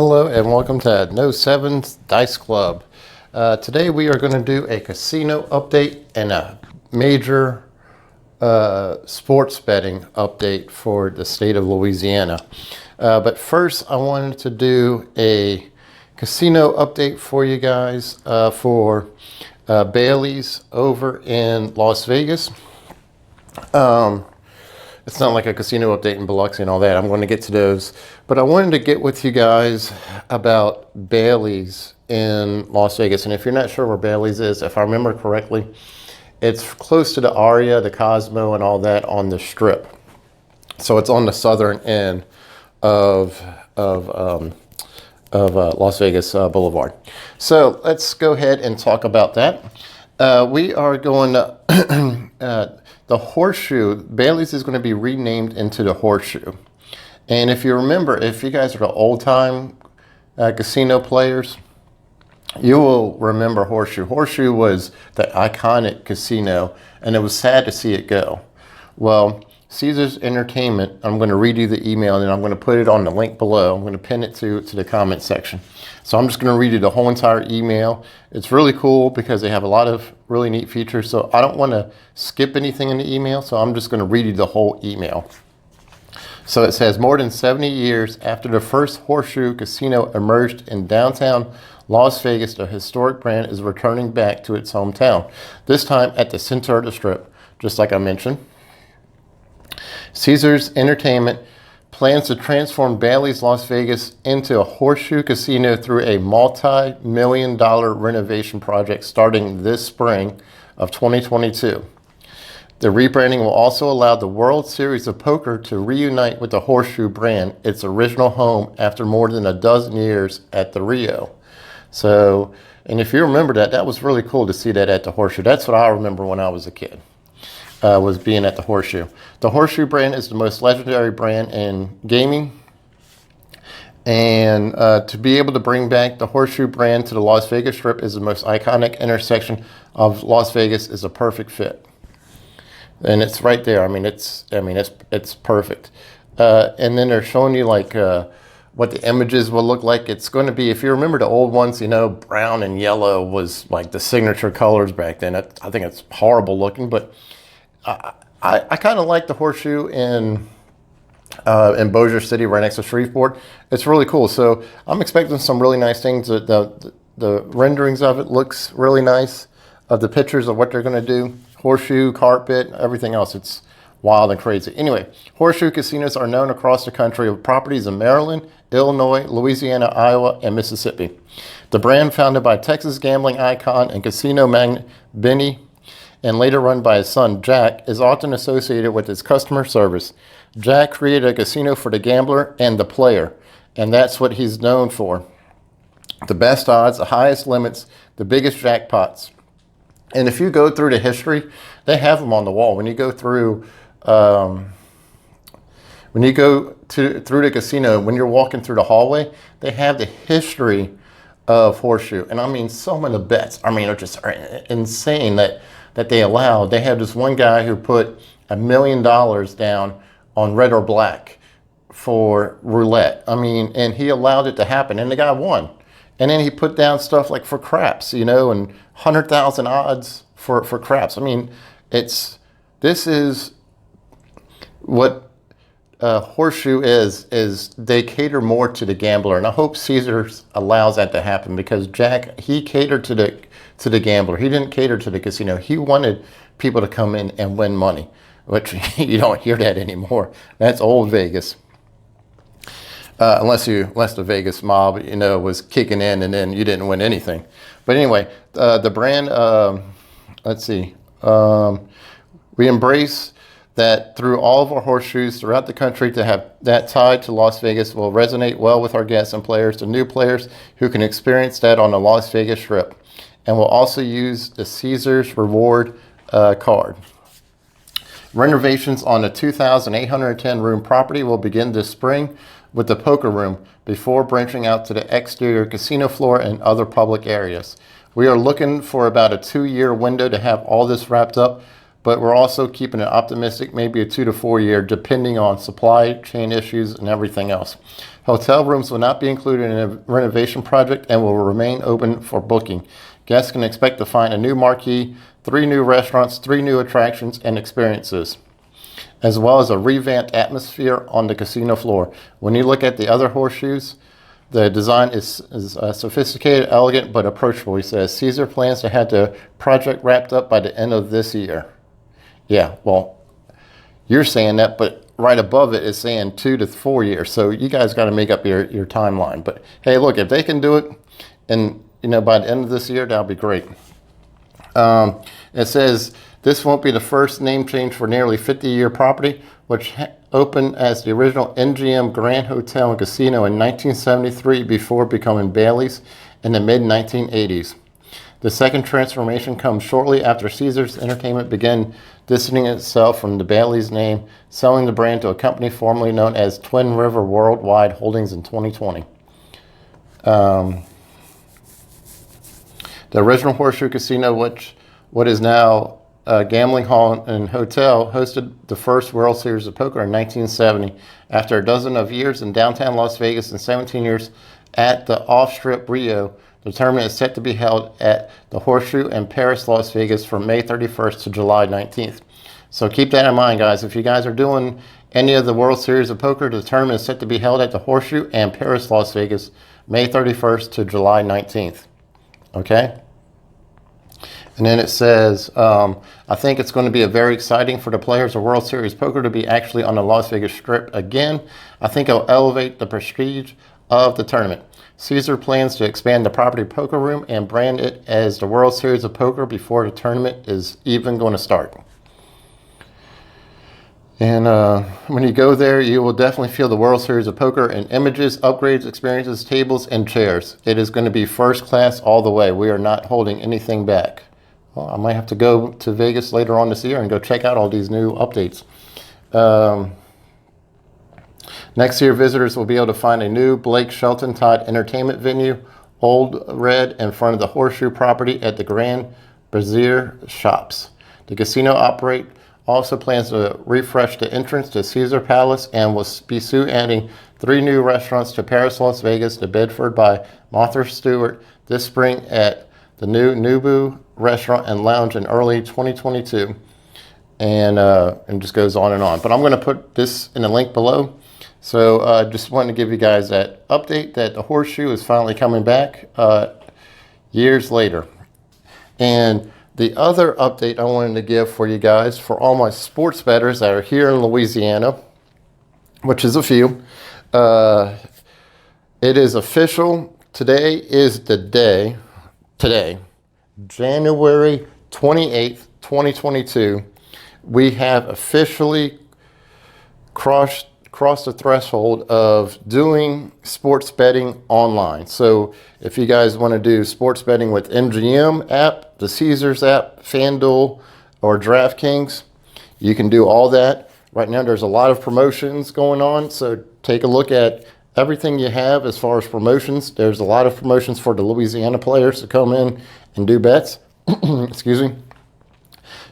Hello and welcome to No Sevens Dice Club. Today we are going to do a casino update and a major sports betting update for the state of Louisiana. But first I wanted to do a casino update for you guys for Bally's over in Las Vegas. It's not like a casino update in Biloxi and all that. I'm going to get to those. But I wanted to get with you guys about Bally's in Las Vegas. And if you're not sure where Bally's is, if I remember correctly, it's close to the Aria, the Cosmo, and all that on the Strip. So it's on the southern end of Las Vegas Boulevard. So let's go ahead and talk about that. We are going to... the Horseshoe, Bally's is going to be renamed into the Horseshoe. And if you remember, if you guys are the old-time casino players, you will remember Horseshoe. Horseshoe was the iconic casino, and it was sad to see it go. Well, Caesars Entertainment, I'm going to read you the email, and then I'm going to put it on the link below. I'm going to pin it to the comment section. So I'm just going to read you the whole entire email. It's really cool because they have a lot of really neat features. So I don't want to skip anything in the email, so I'm just going to read you the whole email. So it says, more than 70 years after the first Horseshoe Casino emerged in downtown Las Vegas, the historic brand is returning back to its hometown, this time at the center of the Strip, just like I mentioned. Caesars Entertainment plans to transform Bally's Las Vegas into a Horseshoe Casino through a multi-million-dollar renovation project starting this spring of 2022. The rebranding will also allow the World Series of Poker to reunite with the Horseshoe brand, its original home, after more than a dozen years at the Rio. So, and if you remember that, that was really cool to see that at the Horseshoe. That's what I remember when I was a kid. Was being at the Horseshoe. The Horseshoe brand is the most legendary brand in gaming. And to be able to bring back the Horseshoe brand to the Las Vegas Strip is the most iconic intersection of Las Vegas is a perfect fit. And it's right there. I mean, it's perfect. And then they're showing you like what the images will look like. It's going to be, if you remember the old ones, you know, brown and yellow was like the signature colors back then. I think it's horrible looking, but I kind of like the Horseshoe in Bossier City right next to Shreveport. It's really cool. So I'm expecting some really nice things. The renderings of it looks really nice, of the pictures of what they're going to do. Horseshoe, carpet, everything else. It's wild and crazy. Anyway, Horseshoe casinos are known across the country with properties in Maryland, Illinois, Louisiana, Iowa, and Mississippi. The brand, founded by Texas gambling icon and casino magnate Benny, and later run by his son, Jack, is often associated with its customer service. Jack created a casino for the gambler and the player, and that's what he's known for. The best odds, the highest limits, the biggest jackpots. And if you go through the history, they have them on the wall. When you go through, through the casino, when you're walking through the hallway, they have the history of Horseshoe. And I mean, some of the bets, I mean, are just insane that they allowed. They had this one guy who put $1 million down on red or black for roulette. I mean, and he allowed it to happen, and the guy won. And then he put down stuff like for craps, you know, and 100,000 odds for craps. I mean, this is what Horseshoe is they cater more to the gambler, and I hope Caesars allows that to happen, because Jack, he catered to the gambler. He didn't cater to the casino. He wanted people to come in and win money, which you don't hear that anymore. That's old Vegas. Unless the Vegas mob, you know, was kicking in and then you didn't win anything. But anyway, the brand, let's see, we embrace that through all of our horseshoes throughout the country. To have that tied to Las Vegas will resonate well with our guests and players, the new players who can experience that on the Las Vegas Strip. And we'll also use the Caesars Reward card. Renovations on the 2,810 room property will begin this spring with the poker room before branching out to the exterior casino floor and other public areas. We are looking for about a 2-year window to have all this wrapped up, but we're also keeping it optimistic, maybe a 2 to 4 year, depending on supply chain issues and everything else. Hotel rooms will not be included in a renovation project and will remain open for booking. Guests can expect to find a new marquee, 3 new restaurants, 3 new attractions and experiences, as well as a revamped atmosphere on the casino floor. When you look at the other horseshoes, the design is sophisticated, elegant, but approachable. He says Caesar plans to have the project wrapped up by the end of this year. Yeah, well, you're saying that, but right above it is saying 2 to 4 years. So you guys got to make up your timeline. But hey, look, if they can do it, and by the end of this year, that'll be great. It says this won't be the first name change for nearly 50-year property, which opened as the original MGM Grand Hotel and Casino in 1973 before becoming Bally's in the mid-1980s. The second transformation comes shortly after Caesars Entertainment began distancing itself from the Bally's name, selling the brand to a company formerly known as Twin River Worldwide Holdings in 2020. The original Horseshoe Casino, what is now a gambling hall and hotel, hosted the first World Series of Poker in 1970. After a dozen of years in downtown Las Vegas and 17 years at the off-strip Rio, the tournament is set to be held at the Horseshoe in Paris, Las Vegas from May 31st to July 19th. So keep that in mind, guys. If you guys are doing any of the World Series of Poker, the tournament is set to be held at the Horseshoe and Paris, Las Vegas, May 31st to July 19th. Okay? And then it says, I think it's going to be very exciting for the players of World Series Poker to be actually on the Las Vegas Strip again. I think it'll elevate the prestige of the tournament. Caesar plans to expand the property poker room and brand it as the World Series of Poker before the tournament is even going to start. And when you go there, you will definitely feel the World Series of Poker in images, upgrades, experiences, tables, and chairs. It is going to be first class all the way. We are not holding anything back. Well, I might have to go to Vegas later on this year and go check out all these new updates. Next year, visitors will be able to find a new Blake Shelton Todd entertainment venue, Old Red, in front of the Horseshoe property at the Grand Brazier Shops. The casino also plans to refresh the entrance to Caesar Palace and will be soon adding 3 new restaurants to Paris, Las Vegas, to Bedford by Martha Stewart this spring at the new Nubu restaurant and lounge in early 2022. And just goes on and on. But I'm going to put this in the link below. So just wanted to give you guys that update that the Horseshoe is finally coming back years later. And the other update I wanted to give for you guys, for all my sports bettors that are here in Louisiana, which is a few, it is official. Today is the day, January 28th, 2022, we have officially crossed the threshold of doing sports betting online. So if you guys want to do sports betting with MGM app, the Caesars app, FanDuel, or DraftKings, you can do all that. Right now there's a lot of promotions going on, so take a look at everything you have as far as promotions. There's a lot of promotions for the Louisiana players to come in and do bets. Excuse me.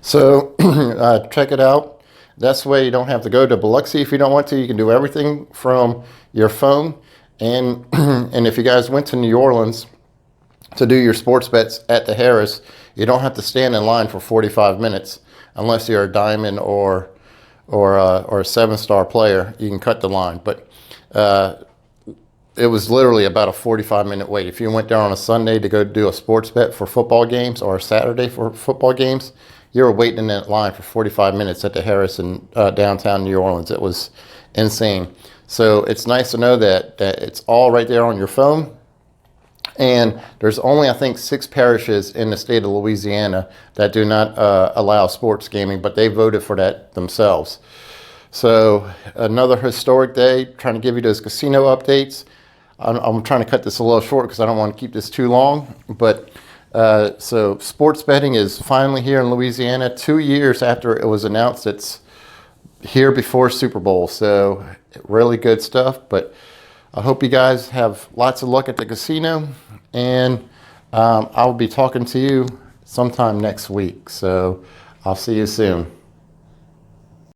So check it out. That's the way you don't have to go to Biloxi if you don't want to. You can do everything from your phone. And and if you guys went to New Orleans to do your sports bets at the Harris, you don't have to stand in line for 45 minutes unless you're a diamond or a 7-star player. You can cut the line. But it was literally about a 45-minute wait. If you went there on a Sunday to go do a sports bet for football games or a Saturday for football games, you were waiting in that line for 45 minutes at the Harris in downtown New Orleans. It was insane. So it's nice to know that it's all right there on your phone. And there's only, I think, 6 parishes in the state of Louisiana that do not allow sports gaming, but they voted for that themselves. So another historic day, trying to give you those casino updates. I'm trying to cut this a little short because I don't want to keep this too long. But so sports betting is finally here in Louisiana 2 years after it was announced. It's here before Super Bowl. So really good stuff. But I hope you guys have lots of luck at the casino. And I'll be talking to you sometime next week. So I'll see you soon.